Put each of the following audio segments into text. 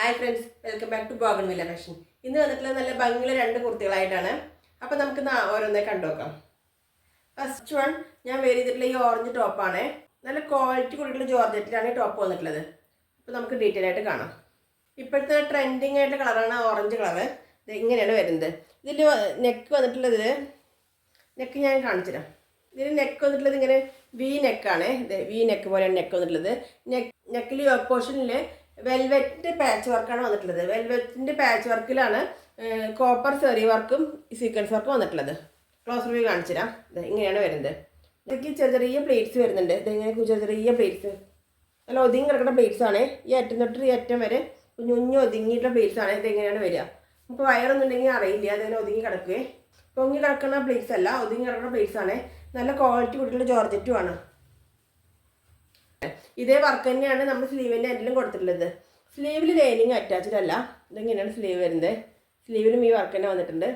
Hi friends, welcome back to Bougainvillea Fashion. ഇന്ന് വന്നിട്ടുള്ള നല്ല ഭംഗിയുള്ള രണ്ട് കുർത്തികളായിട്ടാണ്. അപ്പോൾ നമുക്ക് ഓരോന്നേ കണ്ടു നോക്കാം. ഫസ്റ്റ് വൺ ഞാൻ വെയർ ചെയ്തിട്ടുള്ള ഈ ഓറഞ്ച് ടോപ്പാണ്. നല്ല ക്വാളിറ്റി കൂടിയിട്ടുള്ള ജോർജറ്റിലാണ് ഈ ടോപ്പ് വന്നിട്ടുള്ളത്. അപ്പോൾ നമുക്ക് ഡീറ്റെയിൽ ആയിട്ട് കാണാം. ഇപ്പോഴത്തെ ട്രെൻഡിങ് ആയിട്ടുള്ള കളറാണ് ഓറഞ്ച് കളറ്. ഇത് ഇങ്ങനെയാണ് വരുന്നത്. ഇതിൽ നെക്ക് വന്നിട്ടുള്ളത്, നെക്ക് ഞാൻ കാണിച്ചുതരാം. ഇതിൽ നെക്ക് വന്നിട്ടുള്ളത് ഇങ്ങനെ വി നെക്കാണ്. ഇത് വി നെക്ക് പോലെയാണ് നെക്ക് വന്നിട്ടുള്ളത്. നെക്കിൽ യോക്ക് പോർഷനിൽ വെൽവെറ്റ് പാച്ച് വർക്കാണ് വന്നിട്ടുള്ളത്. വെൽവെറ്റിൻ്റെ പാച്ച് വർക്കിലാണ് കോപ്പർ സെറി വർക്കും സീക്വൻസ് വർക്കും വന്നിട്ടുള്ളത്. ക്ലോസ് റിവ്യൂ കാണിച്ചു തരാം. ഇത് ഇങ്ങനെയാണ് വരുന്നത്. ഇതൊക്കെ ചെറിയ ചെറിയ പ്ലേറ്റ്സ് വരുന്നുണ്ട്. ഇതിങ്ങനെ ചെറിയ ചെറിയ പ്ലേറ്റ്സ്, നല്ല ഒതുങ്ങി കിടക്കുന്ന പ്ലേറ്റ്സ് ആണ്. ഈ അറ്റം തൊട്ട് ഈ അറ്റം വരെ കുഞ്ഞു ഒതുങ്ങിയിട്ടുള്ള പ്ലേറ്റ്സ് ആണ്. ഇതെങ്ങനെയാണ് വരിക. നമുക്ക് വയറൊന്നും ഉണ്ടെങ്കിൽ അറിയില്ല. അതിങ്ങനെ ഒതുങ്ങി കിടക്കുകയെ. പൊങ്ങി കിടക്കുന്ന പ്ലേറ്റ്സ് അല്ല, ഒതുങ്ങി കിടക്കുന്ന പ്ലേറ്റ്സ് ആണ്. നല്ല ക്വാളിറ്റി കൂടിയുള്ള ജോർജറ്റും ആണ്. ഇതേ വർക്ക് തന്നെയാണ് നമ്മൾ സ്ലീവിൻ്റെ എൻഡിലും കൊടുത്തിട്ടുള്ളത്. സ്ലീവിൽ ലൈനിങ് അറ്റാച്ച്ഡ് അല്ല. ഇതെങ്ങനെയാണ് സ്ലീവ് വരുന്നത്. സ്ലീവിലും ഈ വർക്ക് തന്നെ വന്നിട്ടുണ്ട്.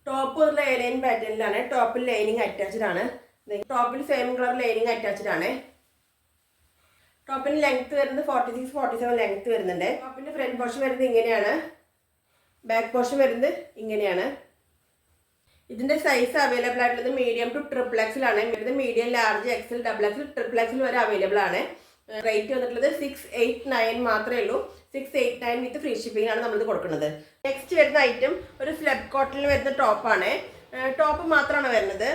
ടോപ്പ് വന്നിട്ടുള്ള എലൈൻ പാറ്റേണിലാണ്. ടോപ്പിൽ ലൈനിങ് അറ്റാച്ച്ഡ് ആണ്. ടോപ്പിൽ സെയിം കളർ ലൈനിങ് അറ്റാച്ച്ഡ് ആണ്. ടോപ്പിന് ലെങ്ത്ത് വരുന്നത് 46-47 ലെങ്ത്ത് വരുന്നുണ്ട്. ടോപ്പിൻ്റെ ഫ്രണ്ട് പോർഷൻ വരുന്നത് ഇങ്ങനെയാണ്. ബാക്ക് പോർഷൻ വരുന്നത് ഇങ്ങനെയാണ്. ഇതിൻ്റെ സൈസ് അവൈലബിൾ ആയിട്ടുള്ളത് മീഡിയം ടു ട്രിപ്പിൾ എക്സിലാണ്. വരുന്നത് medium, large, XL, double XL, triple XL വരെ അവൈലബിൾ ആണ്. റേറ്റ് വന്നിട്ടുള്ളത് 689 മാത്രമേ ഉള്ളൂ. 689 വിത്ത് ഫ്രീ ഷിപ്പിംഗ് ആണ് നമ്മളിത് കൊടുക്കുന്നത്. നെക്സ്റ്റ് വരുന്ന ഐറ്റം ഒരു സ്ലെബ് കോട്ടണിൽ വരുന്ന ടോപ്പാണ്. ടോപ്പ് മാത്രമാണ് വരുന്നത്.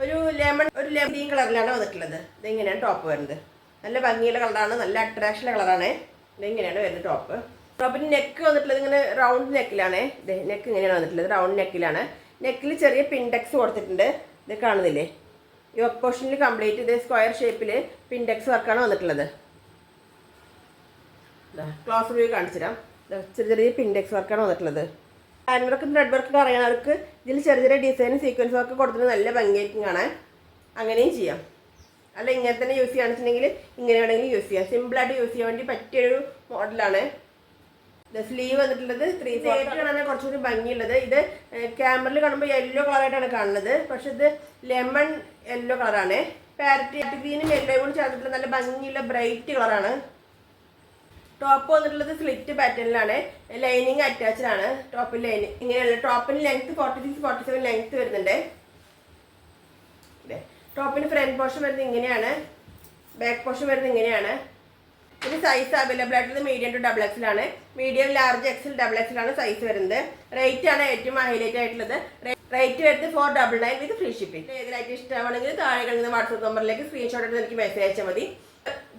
ഒരു ലെമൺ ഗ്രീൻ കളറിലാണ് വന്നിട്ടുള്ളത്. ഇതെങ്ങനെയാണ് ടോപ്പ് വരുന്നത്. നല്ല ഭംഗിയുള്ള കളറാണ്, നല്ല അട്രാക്ഷനുള്ള കളറാണ്. ഇതെങ്ങനെയാണ് വരുന്നത് ടോപ്പ്. ടോപ്പിന് നെക്ക് വന്നിട്ടുള്ളത് ഇങ്ങനെ റൗണ്ട് നെക്കിലാണ്. നെക്ക് ഇങ്ങനെയാണ് വന്നിട്ടുള്ളത്, റൗണ്ട് നെക്കിലാണ്. നെക്കിൽ ചെറിയ പിൻഡെക്സ് കൊടുത്തിട്ടുണ്ട്. ഇത് കാണുന്നില്ലേ. യോക്ക് പോർഷനിൽ കംപ്ലീറ്റ് ഇത് സ്ക്വയർ ഷേപ്പിൽ പിൻഡെക്സ് വർക്കാണ് വന്നിട്ടുള്ളത്. ക്ലോസ് റിവ്യൂ കാണിച്ചുതരാം. ചെറിയ ചെറിയ പിൻഡെക്സ് വർക്കാണ് വന്നിട്ടുള്ളത്. ഹാൻഡ് വർക്കും ത്രെഡ് വർക്കും അറിയാവുന്നവർക്ക് ഇതിൽ ചെറിയ ചെറിയ ഡിസൈനും സീക്വൻസ് വർക്ക് കൊടുത്തിട്ട് നല്ല ഭംഗിയായിരിക്കും കാണാൻ. അങ്ങനെയും ചെയ്യാം. അല്ല ഇങ്ങനെ തന്നെ യൂസ് ചെയ്യുകയാണെന്നുണ്ടെങ്കിൽ ഇങ്ങനെ വേണമെങ്കിൽ യൂസ് ചെയ്യാം. സിമ്പിളായിട്ട് യൂസ് ചെയ്യാൻ വേണ്ടി പറ്റിയൊരു മോഡലാണ്. സ്ലീവ് വന്നിട്ടുള്ളത് 3/4 കാണാൻ കുറച്ചുകൂടി ഭംഗിയുള്ളത്. ഇത് ക്യാമറയിൽ കാണുമ്പോൾ യെല്ലോ കളറായിട്ടാണ് കാണുന്നത്. പക്ഷെ ഇത് ലെമൺ യെല്ലോ കളറാണ്. പാരറ്റ് ഗ്രീനും യെല്ലോയും കൂടി ചേർത്തിട്ടുള്ള നല്ല ഭംഗിയുള്ള ബ്രൈറ്റ് കളറാണ്. ടോപ്പ് വന്നിട്ടുള്ളത് സ്ലിറ്റ് പാറ്റേണിലാണ്. ലൈനിങ് അറ്റാച്ച്ഡ് ആണ്. ടോപ്പിൽ ലൈനിങ് ഇങ്ങനെയുള്ള. ടോപ്പിന് ലെങ്ത്ത് 46-47 ലെങ്ത്ത് വരുന്നുണ്ട്. ടോപ്പിന് ഫ്രണ്ട് പോർഷൻ വരുന്നത് ഇങ്ങനെയാണ്. ബാക്ക് പോർഷൻ വരുന്നത് ഇങ്ങനെയാണ്. ഇത് സൈസ് അവൈലബിൾ ആയിട്ടുള്ളത് മീഡിയം ടു ഡബിൾ എക്സിലാണ്. മീഡിയം, ലാർജ്, എക്സൽ, ഡബിൾ എക്സിലാണ് സൈസ് വരുന്നത്. റേറ്റ് ആണ് ഏറ്റവും ഹൈലൈറ്റ് ആയിട്ടുള്ളത്. റേറ്റ് വരുന്നത് 499 വിത്ത് ഫ്രീ ഷിപ്പിംഗ്. ഏതിലായിട്ട് ഇഷ്ടമാണെങ്കിൽ താഴെ കഴിയുന്ന വാട്സപ്പ് നമ്പറിലേക്ക് സ്ക്രീൻഷോട്ട് എടുത്ത് എനിക്ക് മെസ്സേജ് അയച്ചാൽ മതി.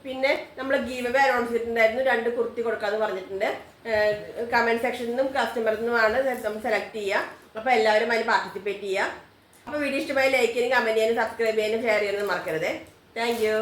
പിന്നെ നമ്മൾ ഗീവ് അവേ അനൗൺസ് ചെയ്തിട്ടുണ്ടായിരുന്നു. 2 കുർത്തി കൊടുക്കാമെന്ന് പറഞ്ഞിട്ടുണ്ട്. കമൻറ്റ് സെക്ഷനിൽ നിന്നും കസ്റ്റമറിൽ നിന്നുമാണ് നമ്മൾ സെലക്ട് ചെയ്യുക. അപ്പോൾ എല്ലാവരും അതിൽ പാർട്ടിസിപ്പേറ്റ് ചെയ്യുക. അപ്പോൾ വീഡിയോ ഇഷ്ടമായി ലൈക്ക് ചെയ്യാനും കമൻറ്റ് ചെയ്യാനും സബ്സ്ക്രൈബ് ചെയ്യാനും ഷെയർ ചെയ്യാനും മറക്കരുത്. Thank you.